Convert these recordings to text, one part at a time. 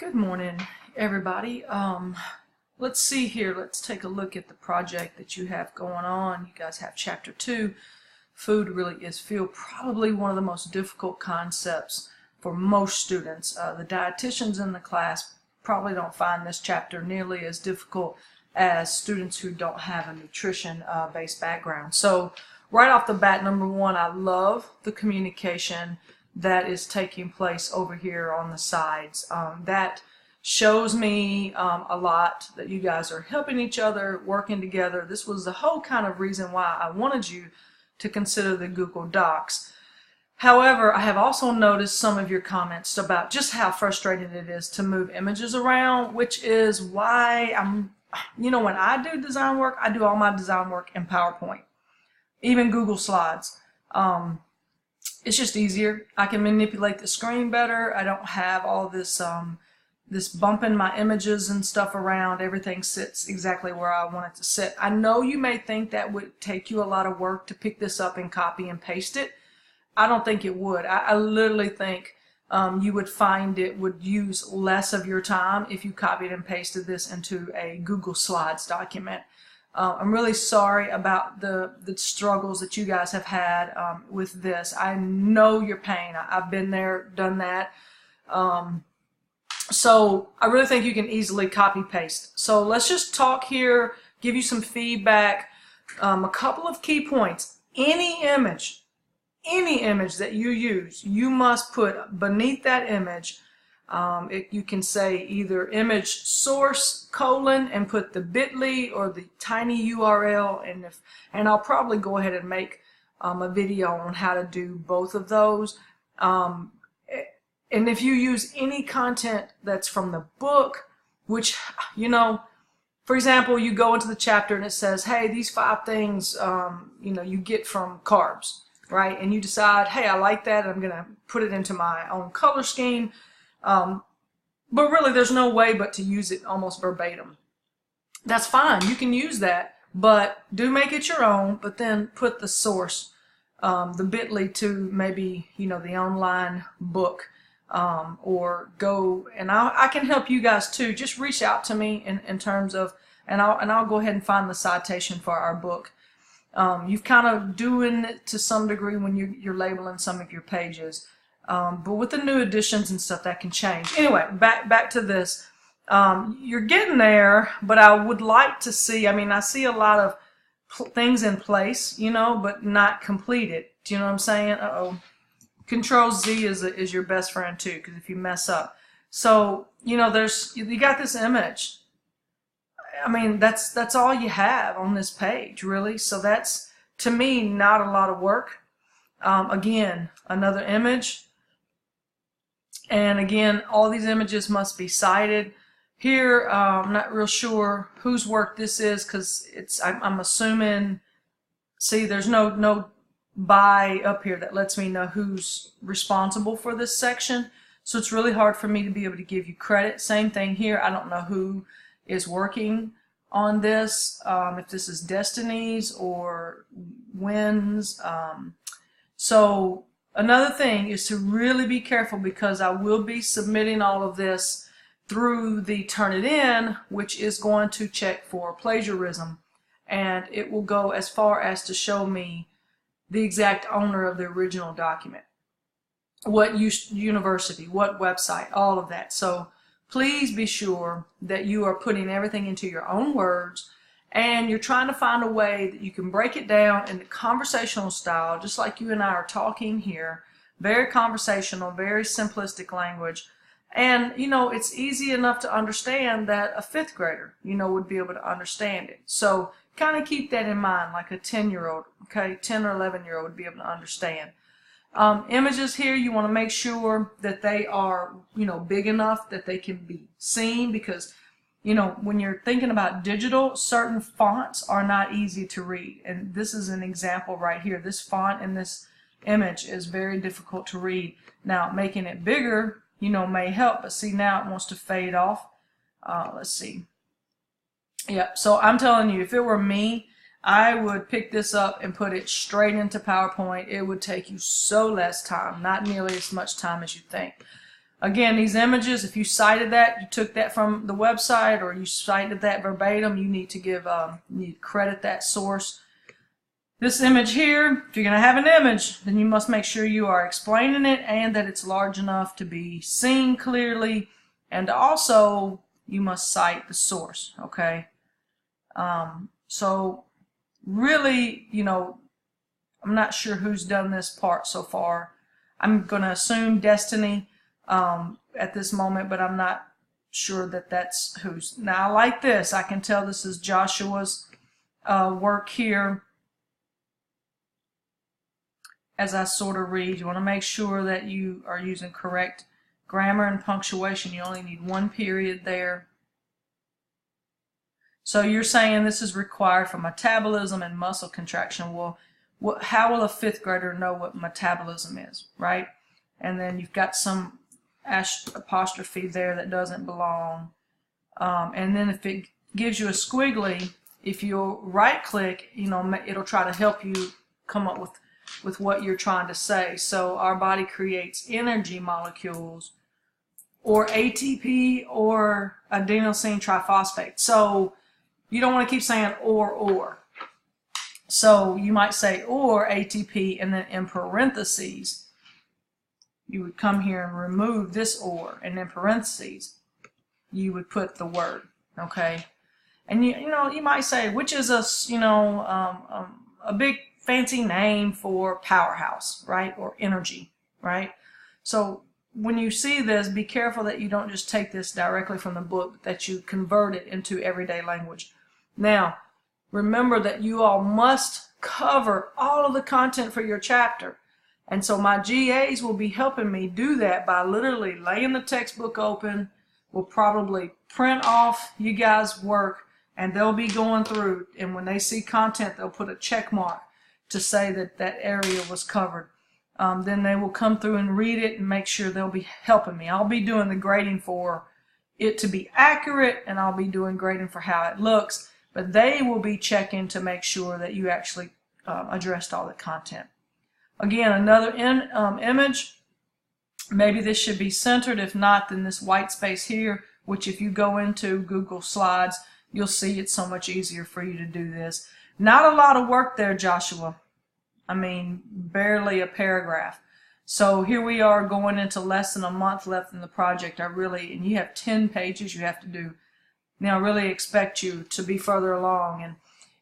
Good morning, everybody. Let's see here. Let's take a look at the project that you have going on. You guys have Chapter 2. Food really is feel probably one of the most difficult concepts for most students. The dietitians in the class probably don't find this chapter nearly as difficult as students who don't have a nutrition-based background. So right off the bat, number one, I love the communication that is taking place over here on the sides. That shows me a lot that you guys are helping each other, working together. This was the whole kind of reason why I wanted you to consider the Google Docs. However, I have also noticed some of your comments about just how frustrating it is to move images around, which is why when I do design work, I do all my design work in PowerPoint, even Google Slides. It's just easier. I can manipulate the screen better. I don't have all this this bumping my images and stuff around. Everything sits exactly where I want it to sit. I know you may think that would take you a lot of work to pick this up and copy and paste it. I don't think it would. I literally think you would find it would use less of your time if you copied and pasted this into a Google Slides document. I'm really sorry about the struggles that you guys have had with this. I know your pain. I've been there, done that. So I really think you can easily copy paste. So let's just talk here, give you some feedback. A couple of key points. Any image that you use, you must put beneath that image. You can say either image source : and put the bit.ly or the tiny URL, and I'll probably go ahead and make a video on how to do both of those. And if you use any content that's from the book, which, for example, you go into the chapter and it says, hey, these 5 things you get from carbs, right? And you decide, hey, I like that, I'm gonna put it into my own color scheme. But really there's no way but to use it almost verbatim. That's fine, you can use that, but do make it your own, but then put the source, the bit.ly to maybe, the online book, or go, and I can help you guys too. Just reach out to me in terms of, and I'll go ahead and find the citation for our book. You've kind of doing it to some degree when you're labeling some of your pages. But with the new additions and stuff, that can change. Anyway, back to this. You're getting there, but I would like to see, I see a lot of things in place, but not completed. Do you know what I'm saying? Uh-oh. Control Z is your best friend too, because if you mess up. So, you got this image. That's all you have on this page, really. So that's, to me, not a lot of work. Again, another image. And again, all these images must be cited. Here, I'm not real sure whose work this is, because I'm assuming, see, there's no by up here that lets me know who's responsible for this section. So it's really hard for me to be able to give you credit. Same thing here. I don't know who is working on this, if this is Destiny's or Wynn's. So another thing is to really be careful, because I will be submitting all of this through the Turnitin, which is going to check for plagiarism, and it will go as far as to show me the exact owner of the original document, what university, what website, all of that. So please be sure that you are putting everything into your own words, and you're trying to find a way that you can break it down in the conversational style, just like you and I are talking here. Very conversational, very simplistic language. And, it's easy enough to understand that a 5th grader, would be able to understand it. So kind of keep that in mind, like a 10-year-old, okay, 10 or 11-year-old would be able to understand. Images here, you want to make sure that they are, big enough that they can be seen, because when you're thinking about digital, certain fonts are not easy to read. And this is an example right here. This font in this image is very difficult to read. Now, making it bigger, may help, but see, now it wants to fade off. Let's see. Yep, so I'm telling you, if it were me, I would pick this up and put it straight into PowerPoint. It would take you so less time, not nearly as much time as you think. Again, these images, if you cited that, you took that from the website or you cited that verbatim, you need to give, you need to credit that source. This image here, if you're going to have an image, then you must make sure you are explaining it and that it's large enough to be seen clearly, and also you must cite the source, okay? So really, you know, I'm not sure who's done this part so far. I'm going to assume Destiny at this moment, but I'm not sure that that's who's. Now I like this. I can tell this is Joshua's work here. As I sort of read, you want to make sure that you are using correct grammar and punctuation. You only need one period there. So you're saying this is required for metabolism and muscle contraction. Well, how will a fifth grader know what metabolism is, right? And then you've got some apostrophe there that doesn't belong. And then if it gives you a squiggly, if you right click, you know, it'll try to help you come up with what you're trying to say. So our body creates energy molecules, or ATP or adenosine triphosphate. So you don't want to keep saying or. So you might say or ATP, and then in parentheses you would come here and remove this or, and in parentheses you would put the word, okay? And you know, you might say, which is a, you know, a big fancy name for powerhouse, right? Or energy, right? So when you see this, be careful that you don't just take this directly from the book, but that you convert it into everyday language. Now, remember that you all must cover all of the content for your chapter. And so my GAs will be helping me do that by literally laying the textbook open. We'll probably print off you guys' work, and they'll be going through, and when they see content, they'll put a check mark to say that that area was covered. Then they will come through and read it and make sure they'll be helping me. I'll be doing the grading for it to be accurate, and I'll be doing grading for how it looks, but they will be checking to make sure that you actually addressed all the content. Again, another image, maybe this should be centered. If not, then this white space here, which if you go into Google Slides, you'll see it's so much easier for you to do this. Not a lot of work there, Joshua. I mean, barely a paragraph. So here we are going into less than a month left in the project. And you have 10 pages you have to do. Now I really expect you to be further along. And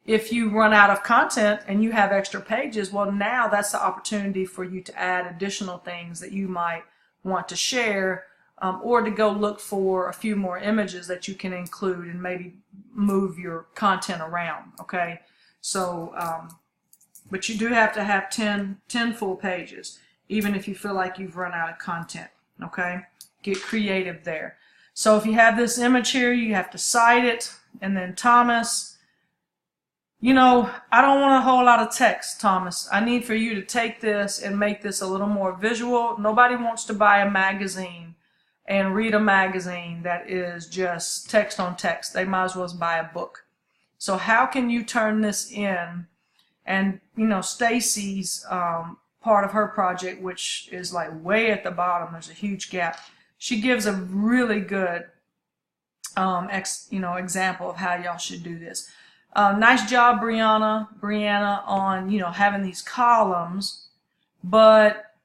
if you run out of content and you have extra pages, well, now that's the opportunity for you to add additional things that you might want to share, or to go look for a few more images that you can include and maybe move your content around, okay? So, but you do have to have 10 full pages, even if you feel like you've run out of content, okay? Get creative there. So if you have this image here, you have to cite it, and then Thomas, you know, I don't want a whole lot of text, Thomas. I need for you to take this and make this a little more visual. Nobody wants to buy a magazine and read a magazine that is just text on text. They might as well buy a book. So how can you turn this in? And, you know, Stacy's part of her project, which is like way at the bottom, there's a huge gap. She gives a really good example of how y'all should do this. Nice job, Brianna, on, you know, having these columns, but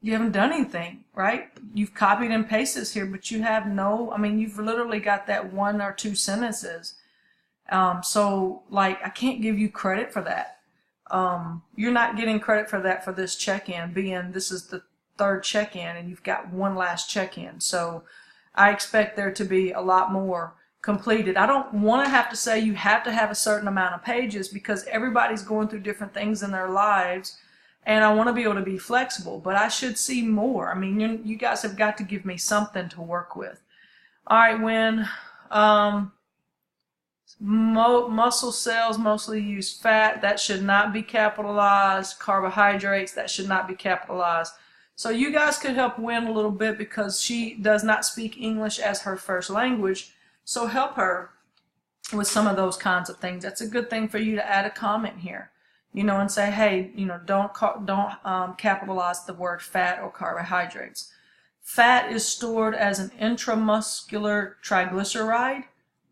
you haven't done anything, right? You've copied and pasted this here, but you have no, I mean, you've literally got that 1 or 2 sentences. So, like, I can't give you credit for that. You're not getting credit for that for this check-in, being this is the 3rd check-in, and you've got one last check-in. So I expect there to be a lot more completed. I don't want to have to say you have to have a certain amount of pages, because everybody's going through different things in their lives, and I want to be able to be flexible, but I should see more. I mean, you guys have got to give me something to work with. All right, when muscle cells mostly use fat, that should not be capitalized. Carbohydrates, that should not be capitalized. So you guys could help Win a little bit, because she does not speak English as her first language. So help her with some of those kinds of things. That's a good thing for you to add a comment here, you know, and say, hey, you know, don't capitalize the word fat or carbohydrates. Fat is stored as an intramuscular triglyceride.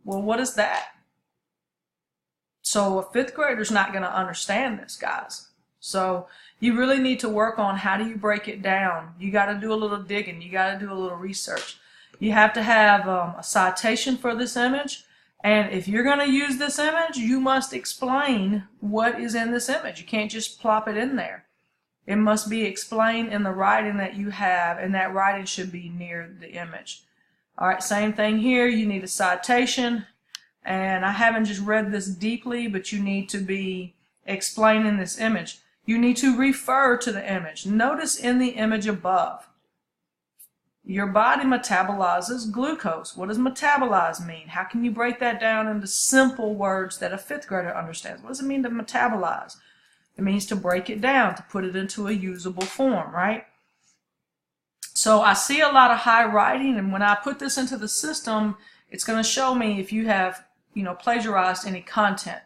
Well, what is that? So a fifth grader's not going to understand this, guys. So you really need to work on how do you break it down. You got to do a little digging. You got to do a little research. You have to have a citation for this image. And if you're going to use this image, you must explain what is in this image. You can't just plop it in there. It must be explained in the writing that you have, and that writing should be near the image. All right, same thing here. You need a citation. And I haven't just read this deeply, but you need to be explaining this image. You need to refer to the image. Notice in the image above, your body metabolizes glucose. What does metabolize mean? How can you break that down into simple words that a fifth grader understands? What does it mean to metabolize? It means to break it down, to put it into a usable form, right? So I see a lot of high writing, and when I put this into the system, it's going to show me if you have, plagiarized any content.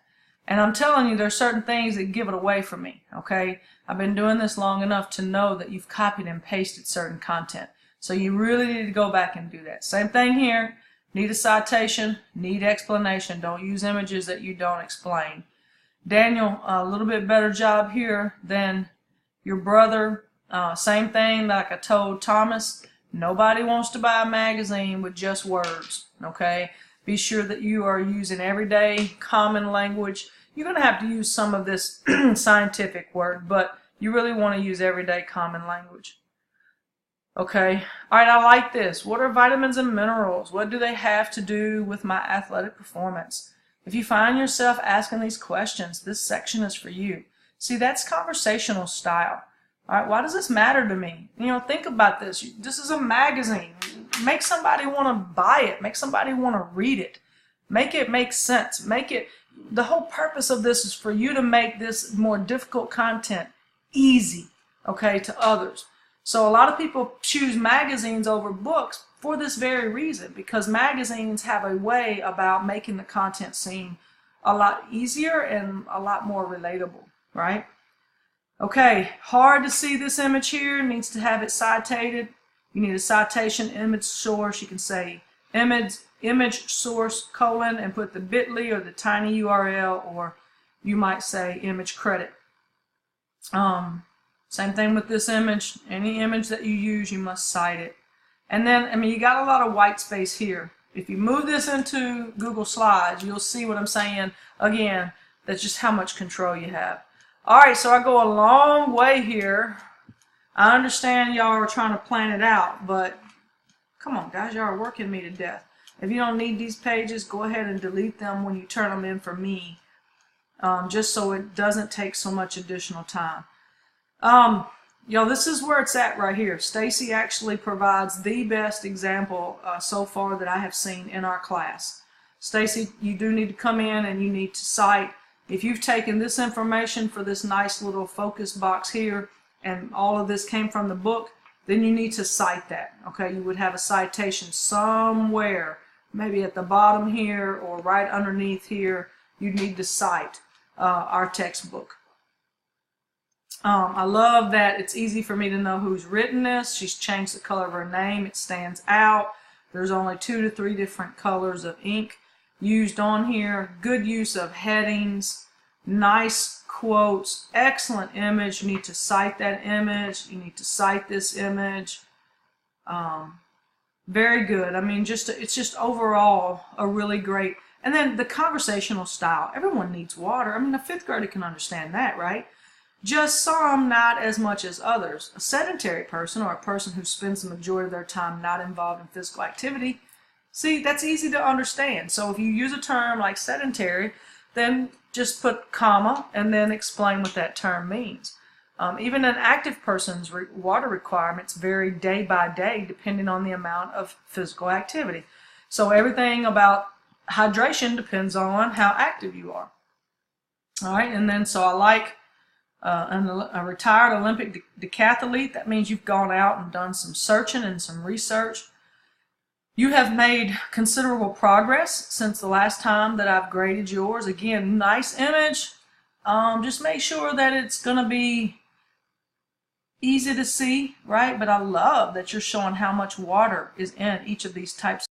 And I'm telling you, there's certain things that give it away from me, okay? I've been doing this long enough to know that you've copied and pasted certain content. So you really need to go back and do that. Same thing here. Need a citation, need explanation. Don't use images that you don't explain. Daniel, a little bit better job here than your brother. Same thing like I told Thomas. Nobody wants to buy a magazine with just words, okay? Be sure that you are using everyday common language. You're going to have to use some of this scientific word, but you really want to use everyday common language. Okay, all right, I like this. What are vitamins and minerals? What do they have to do with my athletic performance? If you find yourself asking these questions, this section is for you. See, that's conversational style. All right, why does this matter to me? Think about this. This is a magazine. Make somebody want to buy it. Make somebody want to read it. Make it make sense. The whole purpose of this is for you to make this more difficult content easy, okay, to others. So a lot of people choose magazines over books for this very reason, because magazines have a way about making the content seem a lot easier and a lot more relatable, right? Okay, hard to see this image here, needs to have it citated. You need a citation, image source. You can say image source colon and put the bit.ly or the tiny URL, or you might say image credit. Same thing with this image. Any image that you use, you must cite it. And then, you got a lot of white space here. If you move this into Google Slides, you'll see what I'm saying. Again, that's just how much control you have. All right, so I go a long way here. I understand y'all are trying to plan it out, but come on, guys, y'all are working me to death. If you don't need these pages, go ahead and delete them when you turn them in for me, just so it doesn't take so much additional time. This is where it's at right here. Stacy actually provides the best example so far that I have seen in our class. Stacy, you do need to come in and you need to cite. If you've taken this information for this nice little focus box here, and all of this came from the book, then you need to cite that. Okay, you would have a citation somewhere, maybe at the bottom here or right underneath here. You need to cite our textbook. I love that it's easy for me to know who's written this. She's changed the color of her name. It stands out. There's only 2 to 3 different colors of ink used on here. Good use of headings. Nice quotes. Excellent image. You need to cite that image. You need to cite this image. Very good. It's just overall a really great. And then the conversational style. Everyone needs water. A 5th grader can understand that, right? Just some, not as much as others. A sedentary person, or a person who spends the majority of their time not involved in physical activity, see, that's easy to understand. So if you use a term like sedentary, then just put comma and then explain what that term means. Even an active person's water requirements vary day by day depending on the amount of physical activity. So everything about hydration depends on how active you are. All right, and then so I like a retired Olympic decathlete. That means you've gone out and done some searching and some research. You have made considerable progress since the last time that I've graded yours. Again, nice image. Just make sure that it's going to be easy to see, right? But I love that you're showing how much water is in each of these types